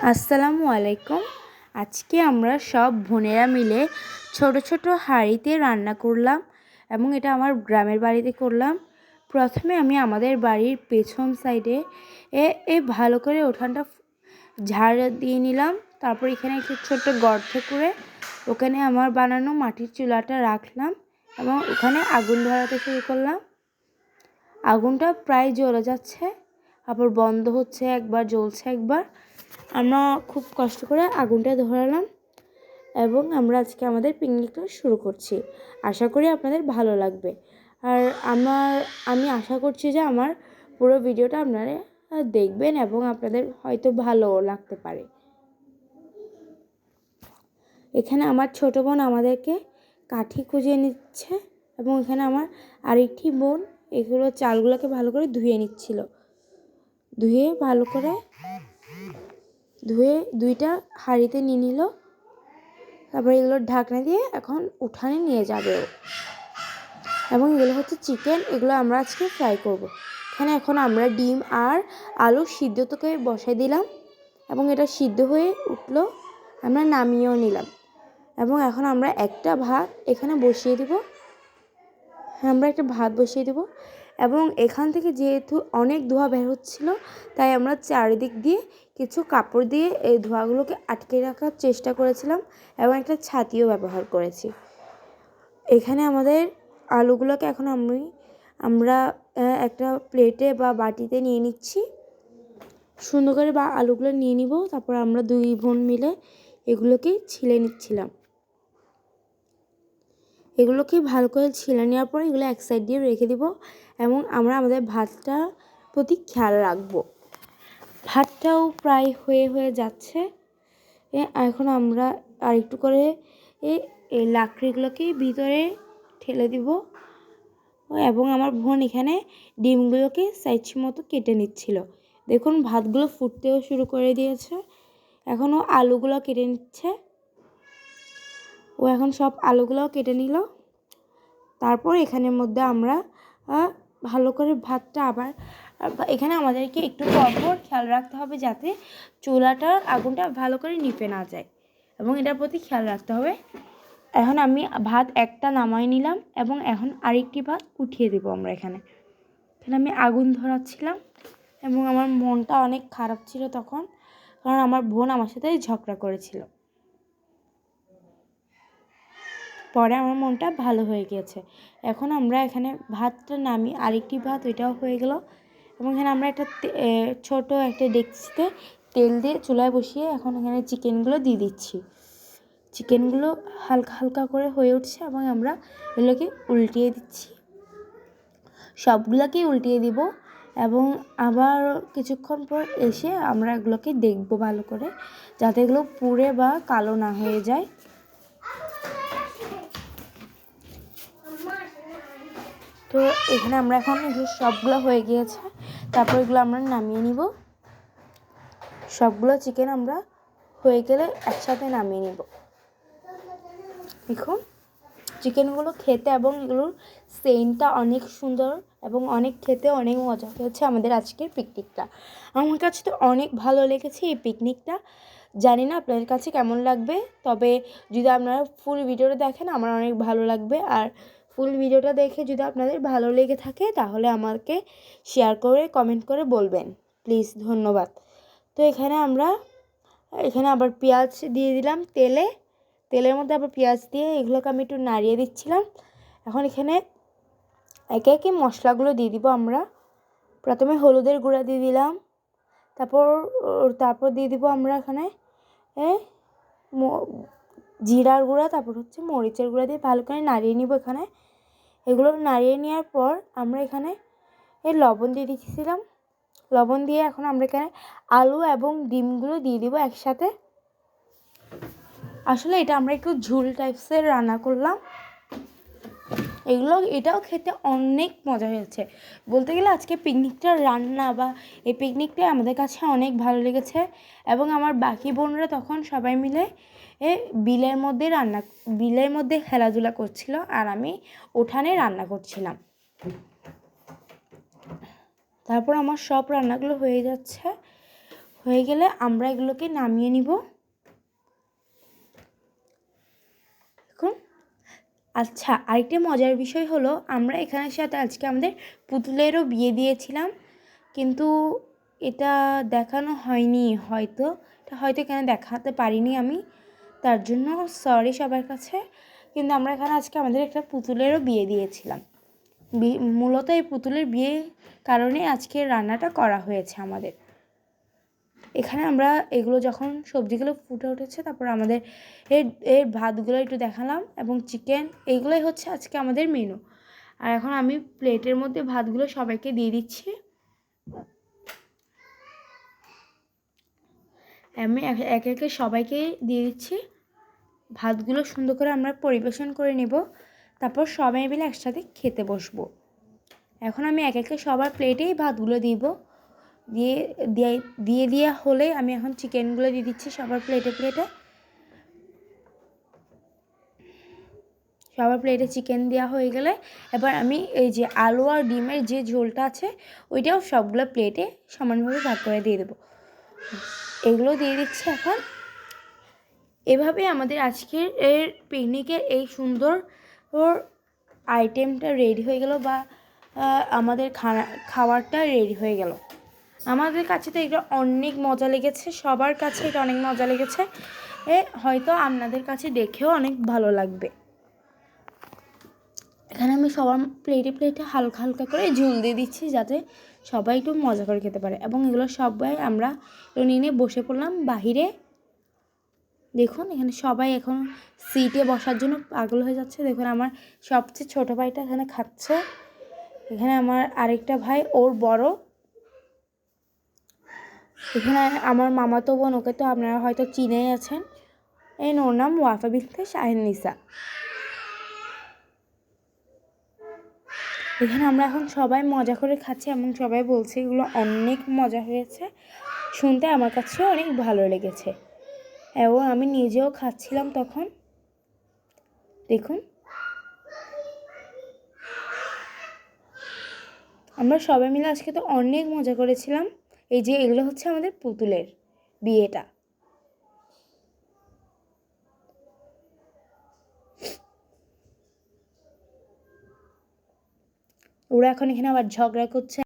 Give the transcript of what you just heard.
আসসালামু আলাইকুম। আজকে আমরা সব বোনেরা মিলে ছোট ছোট হাঁড়িতে রান্না করলাম এবং এটা আমার গ্রামের বাড়িতে করলাম। প্রথমে আমি আমাদের বাড়ির পেছন সাইডে ভালো করে উঠানটা ঝাড় দিয়ে নিলাম। তারপর এখানে একটু ছোট্ট গর্ত করে ওখানে আমার বানানো মাটির চুলাটা রাখলাম এবং ওখানে আগুন ধরাতে শুরু করলাম। আগুনটা প্রায় জ্বলে যাচ্ছে, আবার বন্ধ হচ্ছে, একবার জ্বলছে একবার। আমরা খুব কষ্ট করে আগুনটা ধরালাম এবং আমরা আজকে আমাদের পিকনিকটা শুরু করছি। আশা করি আপনাদের ভালো লাগবে। আর আমি আশা করছি যে আমার পুরো ভিডিওটা আপনারা দেখবেন এবং আপনাদের হয়তো ভালো লাগতে পারে। এখানে আমার ছোট বোন আমাদেরকে কাঠি খুঁজে নিচ্ছে এবং এখানে আমার আরেকটি বোন এগুলো চালগুলোকে ভালো করে ধুয়ে নিচ্ছিল। ধুয়ে দুইটা হাঁড়িতে নিয়ে নিল। তারপরে এগুলো ঢাকনা দিয়ে এখন উঠানে নিয়ে যাবে এবং এগুলো হচ্ছে চিকেন। এগুলো আমরা আজকে ফ্রাই করব। এখানে এখন আমরা ডিম আর আলু সিদ্ধ থেকে বসাই দিলাম এবং এটা সিদ্ধ হয়ে উঠলো, আমরা নামিয়েও নিলাম এবং এখন আমরা একটা ভাত এখানে বসিয়ে দেব। এবং এখান থেকে যেহেতু অনেক ধোঁয়া বের হচ্ছিল, তাই আমরা চারিদিক দিয়ে কিছু কাপড় দিয়ে এই ধোঁয়াগুলোকে আটকে রাখার চেষ্টা করেছিলাম এবং একটা ছাতিও ব্যবহার করেছি। এখানে আমাদের আলুগুলোকে এখন আমরা একটা প্লেটে বা বাটিতে নিয়ে নিচ্ছি। সুন্দর করে আলুগুলো নিয়ে নিব। তারপর আমরা দুই বোন মিলে এগুলোকে ছিলে নিচ্ছিলাম। এগুলোকে ভালো করে ছিলে নেওয়ার পর এগুলো এক সাইড দিয়ে রেখে দিব এবং আমরা আমাদের ভাতটা প্রতি খেয়াল রাখব। ভাতটাও প্রায় হয়ে যাচ্ছে। এখন আমরা আরেকটু করে এই লাকড়িগুলোকে ভিতরে ঠেলে দিব এবং আমার বোন এখানে ডিমগুলোকে সাইজ মতো কেটে নিচ্ছিল। দেখুন ভাতগুলো ফুটতেও শুরু করে দিয়েছে। এখনও আলুগুলো কেটে নিচ্ছে। ও এখন সব আলুগুলোও কেটে নিল। তারপর এখানের মধ্যে আমরা ভালো করে ভাতটা এখানে আমাদেরকে একটু পরপর খেয়াল রাখতে হবে যাতে চুলাটার আগুনটা ভালো করে নিভে না যায় এবং এটার প্রতি খেয়াল রাখতে হবে। এখন আমি ভাত একটা নামাই নিলাম এবং এখন আরেকটি ভাত উঠিয়ে দেবো আমরা এখানে আমি আগুন ধরাচ্ছিলাম এবং আমার মনটা অনেক খারাপ ছিল তখন, কারণ আমার বোন আমার সাথে ঝগড়া করেছিল। পরে আমার মনটা ভালো হয়ে গিয়েছে। এখন আমরা এখানে ভাতটা নামি আরেকটি ভাত ওইটাও হয়ে গেল এবং এখানে আমরা একটা ছোট একটা ডেকচিতে তেল দিয়ে চুলায় বসিয়ে এখন এখানে চিকেনগুলো দিয়ে দিচ্ছি। চিকেনগুলো হালকা হালকা করে হয়ে উঠছে এবং আমরা এগুলোকে উল্টিয়ে দিচ্ছি। সবগুলোকেই উল্টিয়ে দিব এবং আবার কিছুক্ষণ পর এসে আমরা এগুলোকে দেখব ভালো করে যাতে এগুলো পুড়ে বা কালো না হয়ে যায়। তো এখানে আমরা এখন এগুলো সবগুলো হয়ে গিয়েছে। তারপর এগুলো আমরা নামিয়ে নিব। সবগুলো চিকেন আমরা হয়ে গেলে একসাথে নামিয়ে নিব। দেখুন চিকেনগুলো খেতে এবং এগুলোর সেন্টটা অনেক সুন্দর এবং অনেক খেতে অনেক মজা হয়েছে আমাদের আজকের পিকনিকটা। আমার কাছে তো অনেক ভালো লেগেছে এই পিকনিকটা। জানি না আপনাদের কাছে কেমন লাগবে, তবে যদি আপনারা ফুল ভিডিওটা দেখেন আমার অনেক ভালো লাগবে। আর ফুল ভিডিওটা দেখে যদি আপনাদের ভালো লেগে থাকে তাহলে আমাকে শেয়ার করে কমেন্ট করে বলবেন প্লিজ, ধন্যবাদ। তো এখানে আবার পেঁয়াজ দিয়ে দিলাম তেলের মধ্যে আবার পেঁয়াজ দিয়ে এগুলোকে আমি একটু নাড়িয়ে দিচ্ছিলাম। এখন এখানে একে একে মশলাগুলো দিয়ে দিব আমরা। প্রথমে হলুদের গুঁড়া দিয়ে দিলাম, তারপর দিয়ে দিব আমরা এখানে জিরার গুঁড়া, তারপর হচ্ছে মরিচের গুঁড়া দিয়ে ভালো করে নাড়িয়ে নিব। এখানে এগুলো নাড়িয়ে নেওয়ার পর আমরা এখানে লবণ দিয়ে দিচ্ছিলাম। লবণ দিয়ে এখন আমরা এখানে আলু এবং ডিমগুলো দিয়ে দিব একসাথে। আসলে এটা আমরা একটু ঝোল টাইপসের রান্না করলাম। এটাও খেতে অনেক মজা হয়েছে। বলতে গেলে আজকে পিকনিকটার রান্না বা এই পিকনিকটাই আমাদের কাছে অনেক ভালো লেগেছে এবং আমার বাকি বোনরা তখন সবাই মিলে বিলের মধ্যে খেলাধুলা করছিল আর আমি উঠানে রান্না করছিলাম। তারপর আমার সব রান্নাগুলো হয়ে যাচ্ছে। হয়ে গেলে আমরা এগুলোকে নামিয়ে নিব। দেখুন, আচ্ছা, আরেকটা মজার বিষয় হলো আমরা এখানের সাথে আজকে আমাদের পুতুলেরও বিয়ে দিয়েছিলাম, কিন্তু এটা দেখানো হয়নি, হয়তো এখানে দেখাতে পারিনি আমি, তার জন্য সরি সবার কাছে। কিন্তু আমরা এখানে আজকে আমাদের একটা পুতুলেরও বিয়ে দিয়েছিলাম। মূলত এই পুতুলের বিয়ে কারণে আজকে রান্নাটা করা হয়েছে আমাদের এখানে। আমরা এগুলো যখন সবজিগুলো ফুটে উঠেছে, তারপর আমাদের এর ভাতগুলো একটু দেখালাম এবং চিকেন, এইগুলোই হচ্ছে আজকে আমাদের মেনু। আর এখন আমি প্লেটের মধ্যে ভাতগুলো সবাইকে দিয়ে দিচ্ছি। আমি একে একে সবাইকে দিয়ে দিচ্ছি ভাতগুলো। সুন্দর করে আমরা পরিবেশন করে নেব, তারপর সবাই মিলে একসাথে খেতে বসবো। এখন আমি একে একে সবার প্লেটেই ভাতগুলো দিব। দিয়ে হলে আমি এখন চিকেনগুলো দিয়ে দিচ্ছি সবার প্লেটে। সবার প্লেটে চিকেন দেওয়া হয়ে গেলে এবার আমি এই যে আলু আর ডিমের যে ঝোলটা আছে ওইটাও সবগুলো প্লেটে সমানভাবে ভাগ করে দিয়ে দেবো। এগুলো দিয়ে দিচ্ছি এখন। এভাবে আমাদের আজকের পিকনিকের এই সুন্দর আইটেমটা রেডি হয়ে গেল, বা আমাদের খাবারটা রেডি হয়ে গেল। আমাদের কাছে তো এটা অনেক মজা লেগেছে, সবার কাছে এটা অনেক মজা লেগেছে। হয়তো আপনাদের কাছে দেখেও অনেক ভালো লাগবে। এখানে আমি সবার প্লেটে হালকা হালকা করে ঝোল দিয়ে দিচ্ছি, যাতে সবাই একটু মজা করে খেতে পারে। এবং এগুলো সবাই আমরা নিয়ে বসে পড়লাম বাহিরে। দেখুন, এখানে সবাই এখন সিটে বসার জন্য পাগল হয়ে যাচ্ছে। দেখুন, আমার সবচেয়ে ছোটো ভাইটা এখানে খাচ্ছে। এখানে আমার আরেকটা ভাই, ওর বড়। এখানে আমার মামাতো বোন, ওকে তো আপনারা হয়তো চিনেই আছেন। ওর নাম ওয়াফা বিনতে শাহিন-নিসা। এখানে আমরা এখন সবাই মজা করে খাচ্ছি এবং সবাই বলছে এগুলো অনেক মজা হয়েছে। শুনতে আমার কাছেও অনেক ভালো লেগেছে এবং আমি নিজেও খাচ্ছিলাম তখন। দেখুন, আমরা সবাই মিলে আজকে তো অনেক মজা করেছিলাম। এই যে এগুলো হচ্ছে আমাদের পুতুলের বিয়েটা। ওরা এখন এখানে আবার ঝগড়া করছে।